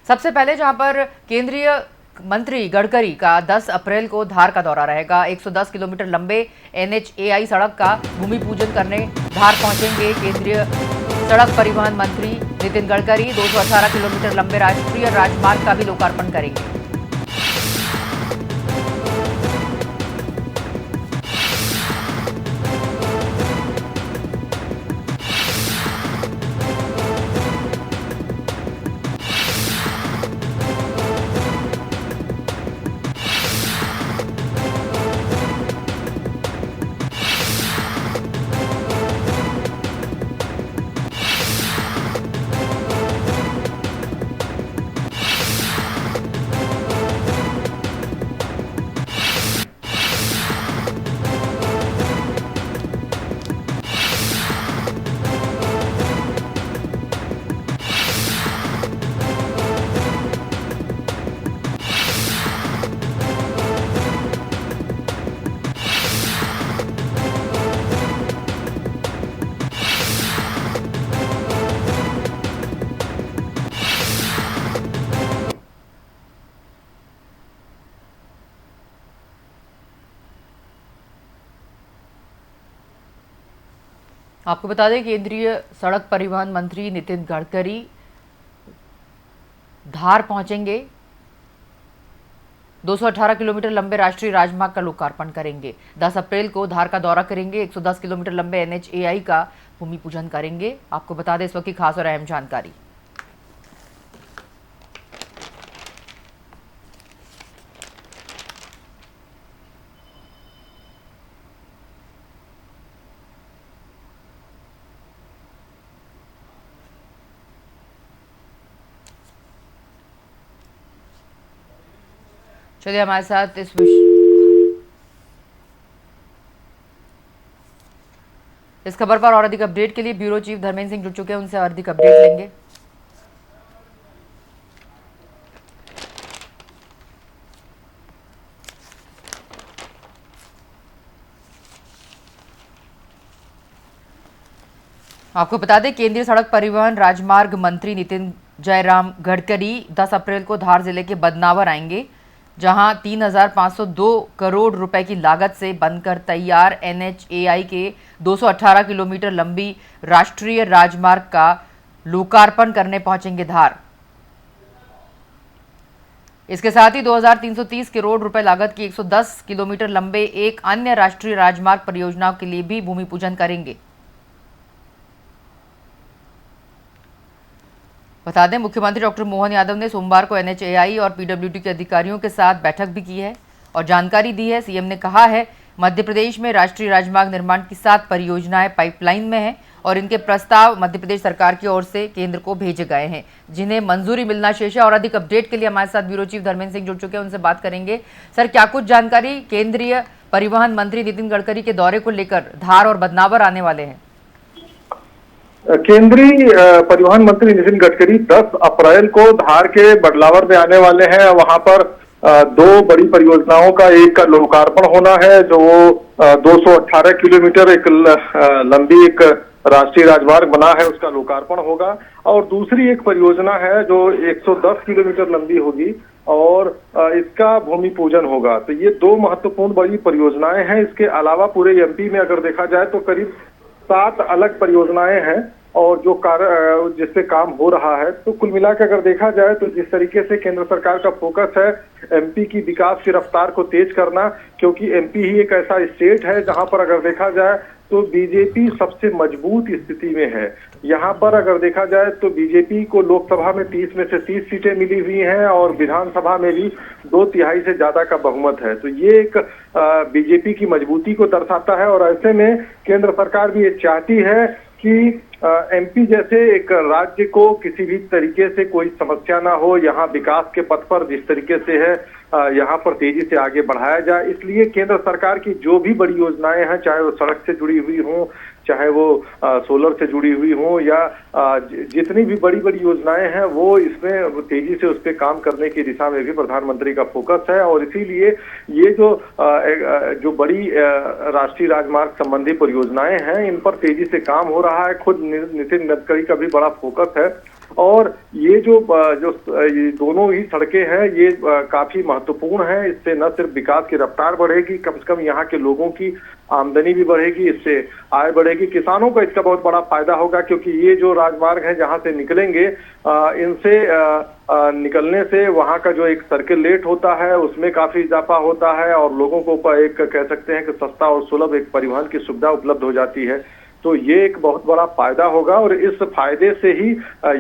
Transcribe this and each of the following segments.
सबसे पहले जहां पर केंद्रीय मंत्री गडकरी का 10 अप्रैल को धार का दौरा रहेगा। 110 किलोमीटर लंबे NHAI सड़क का भूमि पूजन करने धार पहुंचेंगे केंद्रीय सड़क परिवहन मंत्री नितिन गडकरी। 218 किलोमीटर लंबे राष्ट्रीय राजमार्ग का भी लोकार्पण करेंगे। आपको बता दें केंद्रीय सड़क परिवहन मंत्री नितिन गडकरी धार पहुंचेंगे। 218 किलोमीटर लंबे राष्ट्रीय राजमार्ग का लोकार्पण करेंगे। 10 अप्रैल को धार का दौरा करेंगे। 110 किलोमीटर लंबे NHAI का भूमि पूजन करेंगे। आपको बता दें इस वक्त की खास और अहम जानकारी। चलिए हमारे साथ इस खबर पर और अधिक अपडेट के लिए ब्यूरो चीफ धर्मेंद्र सिंह जुड़ चुके हैं, उनसे और अधिक अपडेट लेंगे। आपको बता दें केंद्रीय सड़क परिवहन राजमार्ग मंत्री नितिन जयराम गडकरी 10 अप्रैल को धार जिले के बदनावर आएंगे, जहां 3,502 करोड़ रुपए की लागत से बनकर तैयार NHAI के 218 किलोमीटर लंबी राष्ट्रीय राजमार्ग का लोकार्पण करने पहुंचेंगे धार। इसके साथ ही 2,330 करोड़ रुपए लागत की 110 किलोमीटर लंबे एक अन्य राष्ट्रीय राजमार्ग परियोजनाओं के लिए भी भूमि पूजन करेंगे। बता दें मुख्यमंत्री डॉक्टर मोहन यादव ने सोमवार को NHAI और PWD के अधिकारियों के साथ बैठक भी की है और जानकारी दी है। सीएम ने कहा है मध्य प्रदेश में राष्ट्रीय राजमार्ग निर्माण की 7 परियोजनाएं पाइपलाइन में हैं और इनके प्रस्ताव मध्य प्रदेश सरकार की ओर से केंद्र को भेजे गए हैं, जिन्हें मंजूरी मिलना शेष है। और अधिक अपडेट के लिए हमारे साथ ब्यूरो चीफ धर्मेंद्र सिंह जुड़ चुके हैं, उनसे बात करेंगे। सर, क्या कुछ जानकारी केंद्रीय परिवहन मंत्री नितिन गडकरी के दौरे को लेकर धार और बदनावर आने वाले हैं? केंद्रीय परिवहन मंत्री नितिन गडकरी 10 अप्रैल को धार के बदलावर में आने वाले हैं। वहां पर 2 बड़ी परियोजनाओं का एक का लोकार्पण होना है, जो 218 किलोमीटर एक लंबी एक राष्ट्रीय राजमार्ग बना है, उसका लोकार्पण होगा। और दूसरी एक परियोजना है जो 110 किलोमीटर लंबी होगी और इसका भूमि पूजन होगा। तो ये 2 महत्वपूर्ण बड़ी परियोजनाएं हैं। इसके अलावा पूरे MP में अगर देखा जाए तो करीब 7 अलग परियोजनाएं हैं और जो कार्य जिससे काम हो रहा है। तो कुल मिलाकर अगर देखा जाए तो जिस तरीके से केंद्र सरकार का फोकस है MP की विकास की रफ्तार को तेज करना, क्योंकि MP ही एक ऐसा स्टेट है जहां पर अगर देखा जाए तो बीजेपी सबसे मजबूत स्थिति में है। यहाँ पर अगर देखा जाए तो बीजेपी को लोकसभा में 30 में से 30 सीटें मिली हुई हैं और विधानसभा में भी 2/3 से ज्यादा का बहुमत है। तो ये एक बीजेपी की मजबूती को दर्शाता है और ऐसे में केंद्र सरकार भी ये चाहती है कि MP जैसे एक राज्य को किसी भी तरीके से कोई समस्या ना हो, यहाँ विकास के पथ पर जिस तरीके से है यहाँ पर तेजी से आगे बढ़ाया जाए। इसलिए केंद्र सरकार की जो भी बड़ी योजनाएं हैं, चाहे वो सड़क से जुड़ी हुई हों, चाहे वो सोलर से जुड़ी हुई हों या जितनी भी बड़ी बड़ी योजनाएं हैं, वो इसमें तेजी से उस पर काम करने की दिशा में भी प्रधानमंत्री का फोकस है। और इसीलिए ये जो बड़ी राष्ट्रीय राजमार्ग संबंधी परियोजनाएं हैं, इन पर तेजी से काम हो रहा है। खुद नितिन गडकरी का भी बड़ा फोकस है और ये ये दोनों ही सड़कें हैं, ये काफी महत्वपूर्ण है। इससे न सिर्फ विकास की रफ्तार बढ़ेगी, कम से कम यहाँ के लोगों की आमदनी भी बढ़ेगी, इससे आय बढ़ेगी, किसानों को इसका बहुत बड़ा फायदा होगा, क्योंकि ये जो राजमार्ग है जहाँ से निकलेंगे, इनसे निकलने से वहाँ का जो एक सर्किलेट होता है उसमें काफी इजाफा होता है और लोगों को एक कह सकते हैं कि सस्ता और सुलभ एक परिवहन की सुविधा उपलब्ध हो जाती है। तो ये एक बहुत बड़ा फायदा होगा और इस फायदे से ही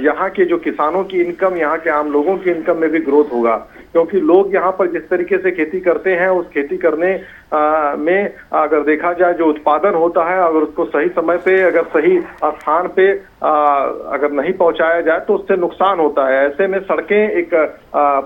यहाँ के जो किसानों की इनकम, यहाँ के आम लोगों की इनकम में भी ग्रोथ होगा, क्योंकि लोग यहाँ पर जिस तरीके से खेती करते हैं उस खेती करने में अगर देखा जाए जो उत्पादन होता है, अगर उसको सही समय पे, अगर सही स्थान पे अगर नहीं पहुंचाया जाए तो उससे नुकसान होता है। ऐसे में सड़कें एक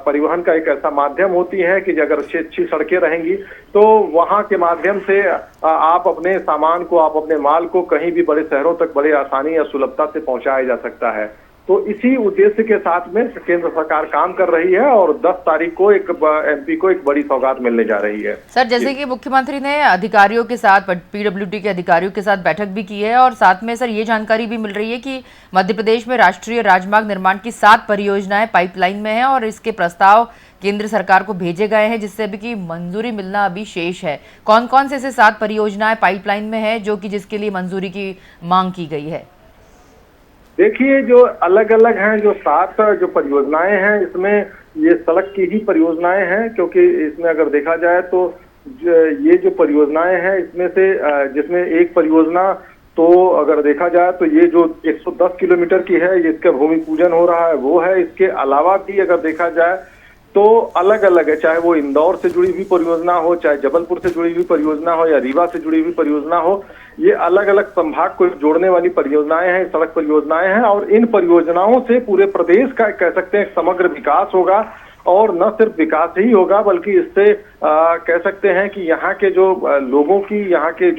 परिवहन का एक ऐसा माध्यम होती है कि अगर अच्छी सड़कें रहेंगी तो वहां के माध्यम से आप अपने सामान को, आप अपने माल को कहीं भी बड़े शहरों तक बड़े आसानी या सुलभता से पहुंचाया जा सकता है। तो इसी उद्देश्य के साथ में केंद्र सरकार काम कर रही है और 10 तारीख को एक एमपी को एक बड़ी सौगात मिलने जा रही है। सर, जैसे कि मुख्यमंत्री ने अधिकारियों के साथ, पीडब्ल्यूडी के अधिकारियों के साथ बैठक भी की है और साथ में सर ये जानकारी भी मिल रही है कि मध्य प्रदेश में राष्ट्रीय राजमार्ग निर्माण की 7 परियोजनाएं पाइपलाइन में हैं और इसके प्रस्ताव केंद्र सरकार को भेजे गए हैं, जिससे अभी की मंजूरी मिलना अभी शेष है। कौन कौन से 7 परियोजनाएं पाइपलाइन में है जो कि जिसके लिए मंजूरी की मांग की गई है? देखिए, जो अलग अलग हैं, जो 7 जो परियोजनाएं हैं, इसमें ये सड़क की ही परियोजनाएं हैं, क्योंकि इसमें अगर देखा जाए तो ये जो परियोजनाएं हैं इसमें से जिसमें एक परियोजना तो अगर देखा जाए तो ये जो 110 किलोमीटर की है, इसका भूमि पूजन हो रहा है, वो है। इसके अलावा भी अगर देखा जाए तो अलग अलग है, चाहे वो इंदौर से जुड़ी हुई परियोजना हो, चाहे जबलपुर से जुड़ी हुई परियोजना हो या रीवा से जुड़ी हुई परियोजना हो, ये अलग अलग संभाग को जोड़ने वाली परियोजनाएं हैं, सड़क परियोजनाएं हैं और इन परियोजनाओं से पूरे प्रदेश का कह सकते हैं समग्र विकास होगा। और न सिर्फ विकास ही होगा बल्कि इससे कह सकते हैं कि यहाँ के जो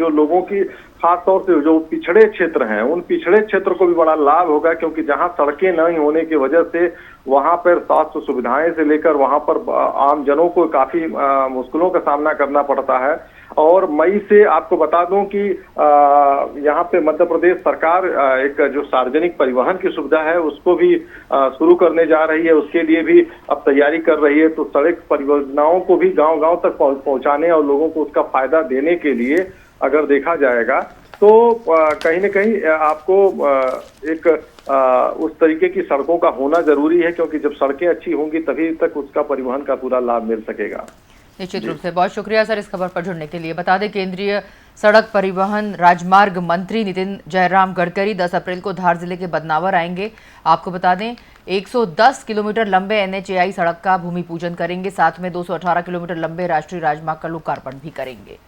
लोगों की खास तौर से जो पिछड़े क्षेत्र हैं, उन पिछड़े क्षेत्र को भी बड़ा लाभ होगा, क्योंकि जहां सड़कें नहीं होने की वजह से वहां पर स्वास्थ्य सुविधाएं से लेकर वहां पर आम जनों को काफी मुश्किलों का सामना करना पड़ता है। और मई से आपको बता दूं कि यहाँ पे मध्य प्रदेश सरकार एक जो सार्वजनिक परिवहन की सुविधा है उसको भी शुरू करने जा रही है, उसके लिए भी अब तैयारी कर रही है। तो सड़क परियोजनाओं को भी गांव-गांव तक पहुंचाने और लोगों को उसका फायदा देने के लिए अगर देखा जाएगा तो कहीं न कहीं आपको एक उस तरीके की सड़कों का होना जरूरी है, क्योंकि जब सड़कें अच्छी होंगी तभी तक उसका परिवहन का पूरा लाभ मिल सकेगा। निश्चित रूप से। बहुत शुक्रिया सर इस खबर पर जुड़ने के लिए। बता दें, केंद्रीय सड़क परिवहन राजमार्ग मंत्री नितिन जयराम गडकरी 10 अप्रैल को धार जिले के बदनावर आएंगे। आपको बता दें 110 किलोमीटर लंबे NHAI सड़क का भूमि पूजन करेंगे, साथ में 218 किलोमीटर लंबे राष्ट्रीय राजमार्ग का लोकार्पण भी करेंगे।